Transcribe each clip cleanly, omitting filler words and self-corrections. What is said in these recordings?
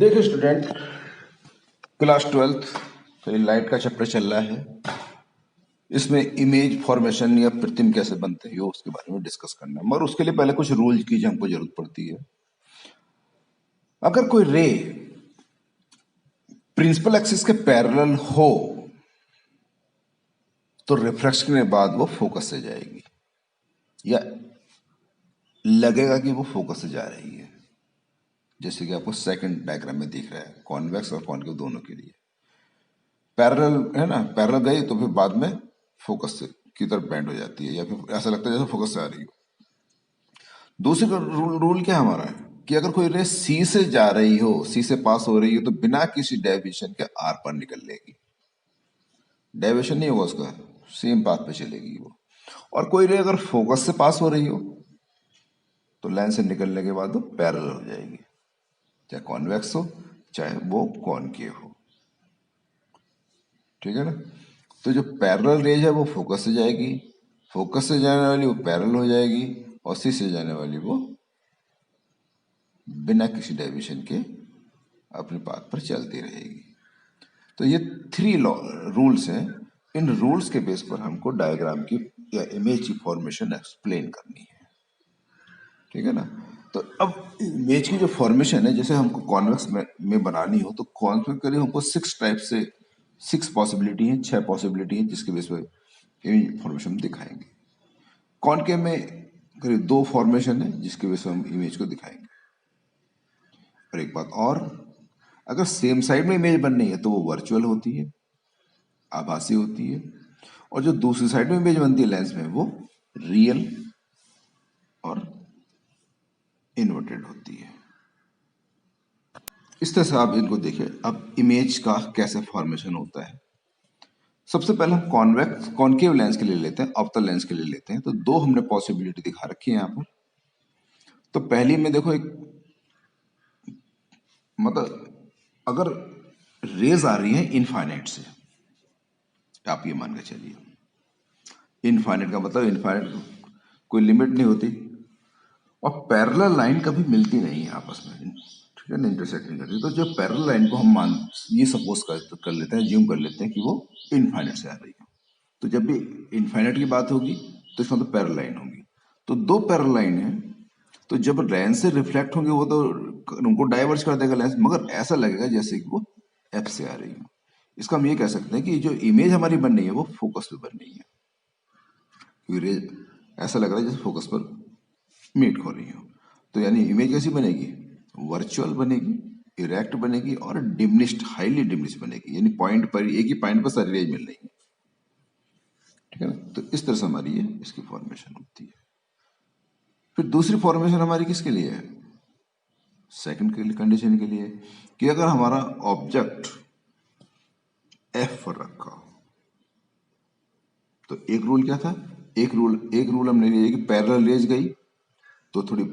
देखिए student, class 12th तो ये लाइट का चैप्टर चल रहा है। इसमें इमेज फॉर्मेशन या प्रतिम कैसे बनते हैं उसके बारे में डिस्कस करना है, मगर उसके लिए पहले कुछ रूल की हमको जरूरत पड़ती है। अगर कोई रे प्रिंसिपल एक्सिस के पैरेलल हो तो रिफ्रैक्शन के बाद वो फोकस से जाएगी या लगेगा कि वो फोकस से जा रही है, जैसे कि आपको सेकंड डायग्राम में दिख रहा है। कॉन्वेक्स और कॉनकेव दोनों के लिए पैरेलल है ना, पैरेलल गई तो फिर बाद में फोकस से की तरफ बेंड हो जाती है या फिर ऐसा लगता है जैसे फोकस से आ रही हो। दूसरी रूल क्या हमारा है कि अगर कोई रे सी से जा रही हो, सी से पास हो रही हो, तो बिना किसी डेविएशन के आर पर निकल लेगी। डेविएशन नहीं होगा उसका, सेम पाथ पे चलेगी वो। और कोई रे अगर फोकस से पास हो रही हो तो लाइन से निकलने के बाद वो पैरेलल हो जाएगी, चाहे कॉन्वेक्स हो चाहे वो कॉनकेव हो। ठीक है ना। तो जो पैरेलल रेज है वो फोकस से जाएगी, फोकस से जाने वाली वो पैरेलल हो जाएगी, और सी से जाने वाली वो बिना किसी डेविएशन के अपने पाथ पर चलती रहेगी। तो ये 3 लॉ रूल्स हैं। इन रूल्स के बेस पर हमको डायग्राम की या इमेज की फॉर्मेशन एक्सप्लेन करनी है। ठीक है ना। तो अब इमेज की जो फॉर्मेशन है, जैसे हमको कॉन्वेक्स में बनानी हो तो कॉन्वेक्स के लिए हमको 6 टाइप से 6 पॉसिबिलिटी है, 6 पॉसिबिलिटी है, जिसके बेस पर इमेज फॉर्मेशन दिखाएंगे। कॉनकेव में करीब 2 फॉर्मेशन है जिसके वजह से हम इमेज को दिखाएंगे। और एक बात और, अगर सेम साइड में इमेज बननी है तो वो वर्चुअल होती है, आभासी होती है, और जो दूसरी साइड में इमेज बनती है लेंस में वो रियल और इन्वर्टेड होती है। इस तरह से आप इनको देखिए। अब इमेज का कैसे फॉर्मेशन होता है, सबसे पहले हम कॉन्वेक्स कॉनकेव लेंस के लिए लेते हैं, अवतल लेंस के लिए लेते हैं। तो 2 हमने पॉसिबिलिटी दिखा रखी है यहाँ पर। तो पहली में देखो, एक मतलब अगर रेज आ रही है इनफाइनाइट से, आप ये मान के चलिए, इनफाइनाइट का मतलब इनफाइनाइट कोई लिमिट नहीं होती, और पैरेलल लाइन कभी मिलती नहीं है आपस में, ठीक है ना, इंटरसेक्ट नहीं करती। तो जो पैरेलल लाइन को हम ये सपोज कर लेते हैं, ज्यूम कर लेते हैं कि वो इनफाइनाइट से आ रही है। तो जब भी इनफाइनाइट की बात होगी तो इसका मतलब पैरेलल लाइन होगी। तो 2 पैरेलल लाइन है, तो जब लेंस से रिफ्लेक्ट होंगे वो तो उनको डाइवर्ज कर देगा लेंस, मगर ऐसा लगेगा जैसे कि वो एफ से आ रही है। इसका हम ये कह सकते हैं कि जो इमेज हमारी बन रही है वो फोकस पे बन रही है, क्योंकि रेज ऐसा लग रहा है जैसे फोकस पर मीट हो रही हो। तो यानी इमेज कैसी बनेगी, वर्चुअल बनेगी, इरेक्ट बनेगी और डिमिनिश्ड, हाईली डिमिनिश्ड बनेगी, यानी पॉइंट पर, एक ही पॉइंट पर सारी रेज मिल रही है। ठीक है ना। तो इस तरह से हमारी ये इसकी फॉर्मेशन होती है। फिर दूसरी फॉर्मेशन हमारी किसके लिए है, सेकंड कंडीशन के लिए, कि अगर हमारा ऑब्जेक्ट एफ पर रखा हो तो एक रूल क्या था, एक रूल हमने लिया कि पैरेलल रेज गई तो थोड़ी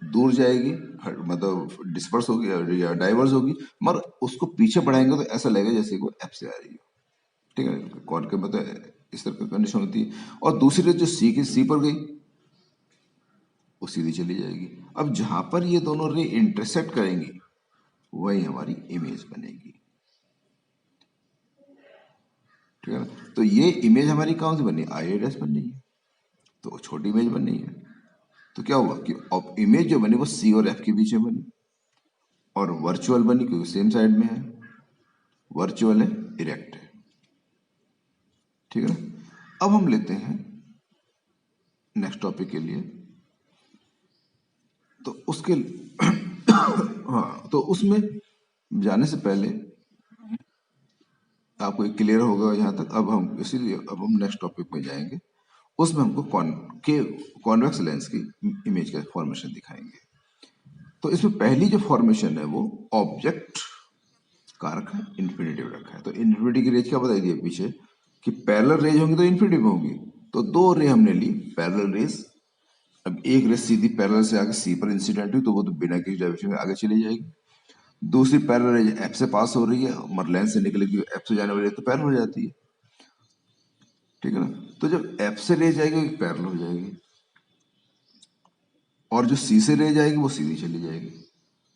दूर जाएगी, मतलब डिस्पर्स होगी या डाइवर्स होगी, मगर उसको पीछे बढ़ाएंगे तो ऐसा लगेगा जैसे वो एफ से आ रही हो। ठीक है, कॉन के मतलब इस तरह की कंडीशन होती है। और दूसरी रेज जो सी पर गई वो सीधी चली जाएगी। अब जहां पर ये दोनों रे इंटरसेक्ट करेंगी वही हमारी इमेज बनेगी। ठीक है ना। तो ये इमेज हमारी कौन सी बनी, आई डैश बन रही है, तो छोटी इमेज बन रही है। तो क्या हुआ कि अब इमेज जो बनी वो सी और एफ के बीच में बनी, और वर्चुअल बनी क्योंकि सेम साइड में है, वर्चुअल है, इरेक्ट है। ठीक है ना। अब हम लेते हैं नेक्स्ट टॉपिक के लिए, तो उसके हाँ, तो उसमें जाने से पहले आपको एक क्लियर होगा यहाँ तक। अब हम इसीलिए अब हम नेक्स्ट टॉपिक में जाएंगे, उसमें हमको कॉन्वेक्स लेंस की इमेज का फॉर्मेशन दिखाएंगे। तो इसमें पहली जो फॉर्मेशन है वो ऑब्जेक्ट का रखा है, इन्फिनिटिव रखा है। तो इन्फिनिटी की रेंज क्या बताई दी है पीछे, कि पैरेलल रेंज होंगी तो इन्फिनिटी में होगी। तो 2 रे हमने ली पैरेलल रेज। अब एक रेज सीधी पैरेलल से आगे सी पर इंसिडेंट हुई तो वो तो बिना किसी डायरेक्शन में आगे चली जाएगी। दूसरी पैरेलल रेज एफ से पास हो रही है, मगर लेंस से निकलेगी, एफ से जाने वाली है तो पैरेलल हो जाती है। ठीक है ना। तो जब एफ से रेज आएगी पैरेलल हो जाएगी, और जो सी से रेज आएगी वो सीधी चली जाएगी।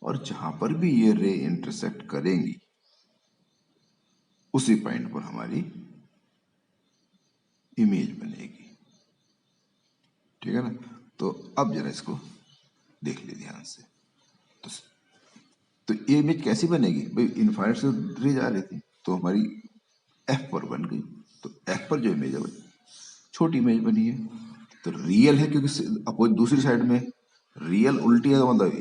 और जहां पर भी ये रे इंटरसेक्ट करेंगी उसी पॉइंट पर हमारी इमेज बनेगी। ठीक है ना। तो अब जरा इसको देख ले ध्यान से। तो, तो ये इमेज कैसी बनेगी भाई, इनफाइनाइट से रेज आ रही थी तो हमारी एफ पर बन गई। तो एफ पर जो इमेज है वो छोटी इमेज बनी है। तो रियल है क्योंकि अपोज दूसरी साइड में रियल उल्टी है, मतलब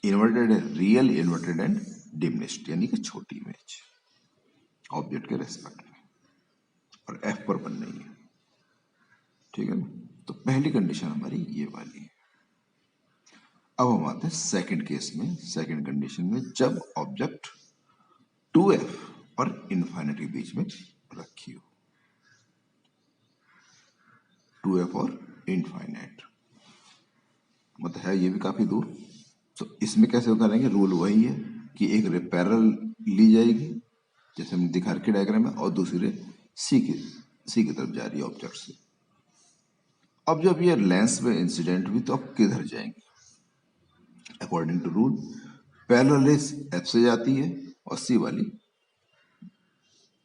इन्वर्टेड है, रियल इन्वर्टेड एंड डिमिनिश्ड, यानी कि छोटी इमेज ऑब्जेक्ट के रेस्पेक्ट में, और एफ पर बन रही है। ठीक है ना। तो पहली कंडीशन हमारी ये वाली है। अब हम आते हैं सेकंड केस में। सेकंड कंडीशन में जब ऑब्जेक्ट 2f और इनफाइनाइट के बीच में रखी हो, 2f और इनफाइनाइट मतलब है ये भी काफी दूर। तो इसमें कैसे करेंगे, रूल वही है कि एक रे पैरेलल ली जाएगी जैसे हमने दिखा रखी डायग्राम में, और दूसरी रे सी की तरफ जा रही है ऑब्जेक्ट से। अब जब ये लेंस में इंसिडेंट हुई तो अब किधर जाएंगे, according to rule parallel rays F से जाती है और सी वाली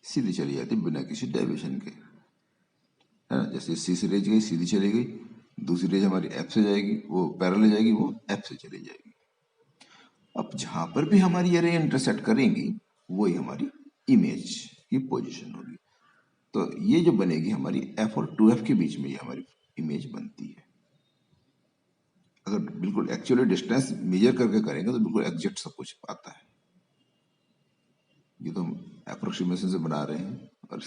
सीधी चली जाती है बिना किसी डेविएशन के, है ना। जैसे सी से रेज गई सीधी चली गई, दूसरी रेज हमारी एफ से जाएगी, वो पैरेलल जाएगी, वो एफ से चली जाएगी। अब जहां पर भी हमारी ये रे इंटरसेक्ट करेंगी वही हमारी इमेज की पोजीशन होगी। तो ये जो बनेगी हमारी एफ और 2f के बीच में ये हमारी इमेज बनती है। अगर बिल्कुल एक्चुअली डिस्टेंस मेजर करके करेंगे तो बिल्कुल एग्जैक्ट सब कुछ आता है। ये तो हम अप्रोक्सीमेशन से बना रहे हैं और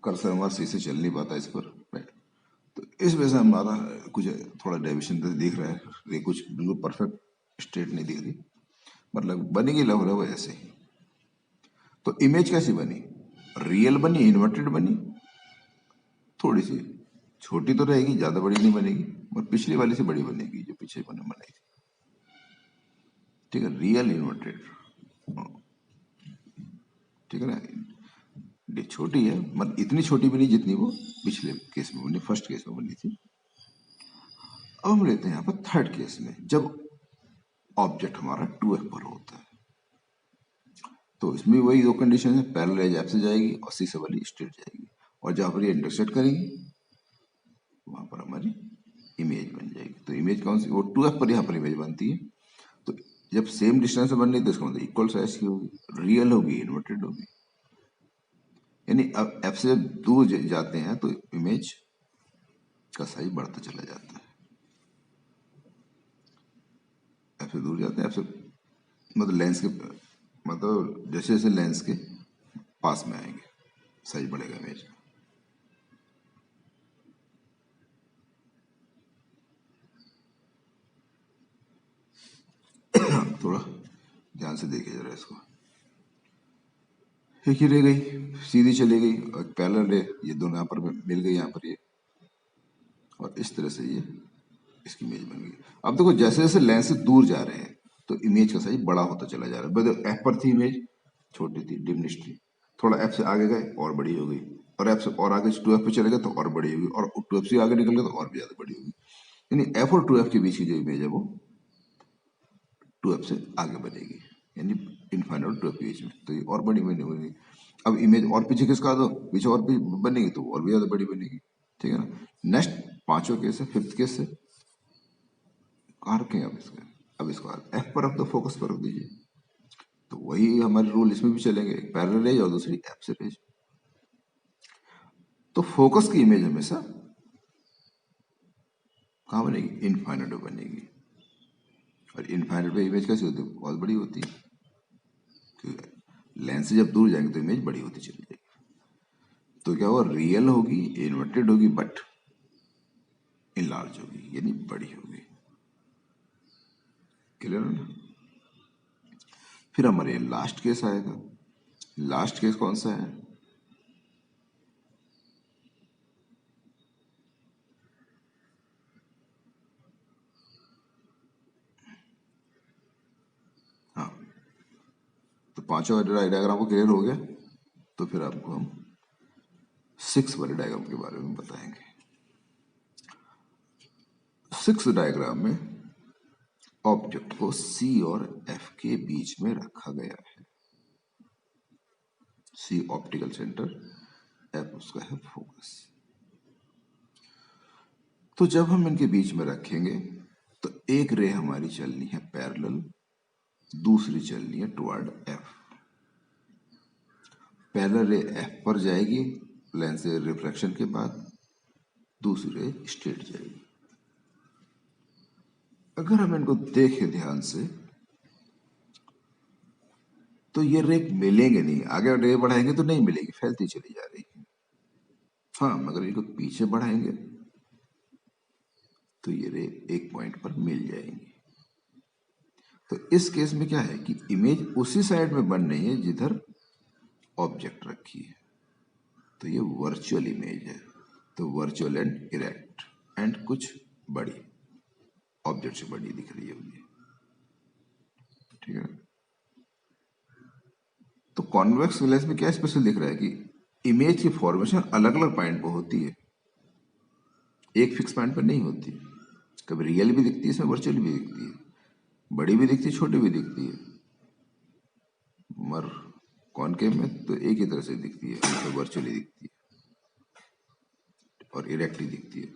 कर्सर हमारा सही से चल नहीं पाता इस पर। तो इस वजह से हमारा कुछ थोड़ा डेविएशन दिख रहा है, ये कुछ बिल्कुल परफेक्ट स्ट्रेट नहीं दिख रही, मतलब बनेगी लगभग ऐसे ही। तो इमेज कैसी बनी, रियल बनी, इन्वर्टेड बनी, थोड़ी सी छोटी तो रहेगी, ज्यादा बड़ी नहीं बनेगी, और पिछली वाली से बड़ी बनेगी जो पीछे बनाई थी। ठीक है, रियल इन्वर्टेड, ठीक है ना। ये छोटी है, मतलब इतनी छोटी भी नहीं जितनी वो पिछले केस में बनी, फर्स्ट केस में बनी थी। अब हम लेते हैं यहाँ पर थर्ड केस में, जब ऑब्जेक्ट हमारा 2f पर होता है। तो इसमें वही दो कंडीशन है, पैरेलल एज एफ से जाएगी और सी से वाली स्ट्रेट जाएगी, और जहां पर ये इंटरसेक्ट करेंगी वहां पर हमारी इमेज बन जाएगी। तो इमेज कौन सी, वो 2f पर यहाँ पर इमेज बनती है। तो जब सेम डिस्टेंस से बन रही है तो इसका मतलब इक्वल साइज की होगी, रियल होगी, इन्वर्टेड होगी। यानी अब एफ से जब दूर जाते हैं तो इमेज का साइज बढ़ता चला जाता है। एफ से दूर जाते हैं, एफ से मतलब लेंस के, मतलब जैसे जैसे लेंस के पास में आएंगे साइज बढ़ेगा इमेज का। थोड़ा ध्यान से देखिए जरा इसको। एक ही रह गई, सीधी चली गई, और पैरेलल है, ये दोनों यहाँ पर मिल गई यहाँ पर ये, और इस तरह से ये इसकी इमेज बन गई। अब देखो जैसे जैसे लेंस से दूर जा रहे हैं तो इमेज का साइज बड़ा होता चला जा रहा है। एफ पर थी इमेज छोटी थी, डिमिनिश्ड थी, थोड़ा एफ से आगे गए और बड़ी हो गई, और एफ से और आगे 2f पे चले गए तो और बड़ी होगी, और 2f से आगे निकल गए तो और भी ज्यादा बड़ी होगी। यानी एफ और 2f के बीच की जो इमेज है वो 2f से आगे बढ़ेगी, यानी इनफाइनाइट और 2f के बीच में, तो ये और बड़ी बनेगी। अब इमेज और पीछे किसका दो, पीछे और भी बनेगी तो और भी ज्यादा बड़ी बनेगी। ठीक है ना। नेक्स्ट पांचवा केस है, फिफ्थ केस है, कहाँ रखें अब इसका, अब इसको एफ पर रख दो, फोकस पर रख दीजिए। तो वही हमारे रूल इसमें भी चलेंगे, एक पैरेलल रेज और दूसरी एफ से रेज। तो फोकस की इमेज हमेशा कहाँ बनेगी, इनफाइनाइट में बनेगी, और इनफाइनाइट में इमेज कैसी होती है, बहुत बड़ी होती है, क्योंकि लेंस से जब दूर जाएंगे तो इमेज बड़ी होती चली जाएगी। तो क्या होगा, रियल होगी, इन्वर्टेड होगी, बट इनलार्ज होगी, यानी बड़ी होगी। क्लियर है ना। फिर हमारे लास्ट केस आएगा। लास्ट केस कौन सा है, हाँ। तो पांचों डायग्राम को क्लियर हो गया, तो फिर आपको हम 6 वाले डायग्राम के बारे में बताएंगे। 6 डायग्राम में ऑब्जेक्ट को सी और एफ के बीच में रखा गया है। सी ऑप्टिकल सेंटर, एफ उसका है फोकस। तो जब हम इनके बीच में रखेंगे तो एक रे हमारी चलनी है पैरेलल, दूसरी चलनी है टुवर्ड एफ। पैरेलल रे एफ पर जाएगी लेंस से रिफ्रैक्शन के बाद, दूसरी रे स्ट्रेट जाएगी। अगर हम इनको देखें ध्यान से तो ये रे मिलेंगे नहीं, आगे रे बढ़ाएंगे तो नहीं मिलेगी, फैलती चली जा रही है। हाँ, मगर इनको पीछे बढ़ाएंगे तो ये रे एक पॉइंट पर मिल जाएंगी। तो इस केस में क्या है कि इमेज उसी साइड में बन रही है जिधर ऑब्जेक्ट रखी है, तो ये वर्चुअल इमेज है। तो वर्चुअल एंड इरेक्ट एंड कुछ बड़ी, ऑब्जेक्ट से बड़ी दिख रही होगी, ठीक है। तो कॉन्वेक्स लेंस में क्या स्पेशल दिख रहा है कि इमेज की फॉर्मेशन अलग अलग पॉइंट पर होती है, एक फिक्स पॉइंट पर नहीं होती। कभी रियल भी दिखती है इसमें, वर्चुअल भी दिखती है, बड़ी भी दिखती है, छोटी भी दिखती है। मगर कॉनकेव में तो एक ही तरह से दिखती है, तो वर्चुअली दिखती है और इरेक्ट ही दिखती है।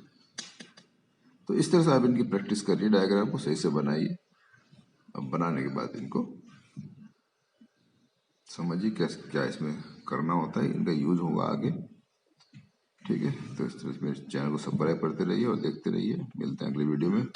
तो इस तरह से आप इनकी प्रैक्टिस करिए, डायग्राम को सही से बनाइए। अब बनाने के बाद इनको समझिए क्या क्या इसमें करना होता है, इनका यूज होगा आगे, ठीक है। तो इस तरह से मेरे चैनल को सब्सक्राइब करते रहिए और देखते रहिए। मिलते हैं अगले वीडियो में।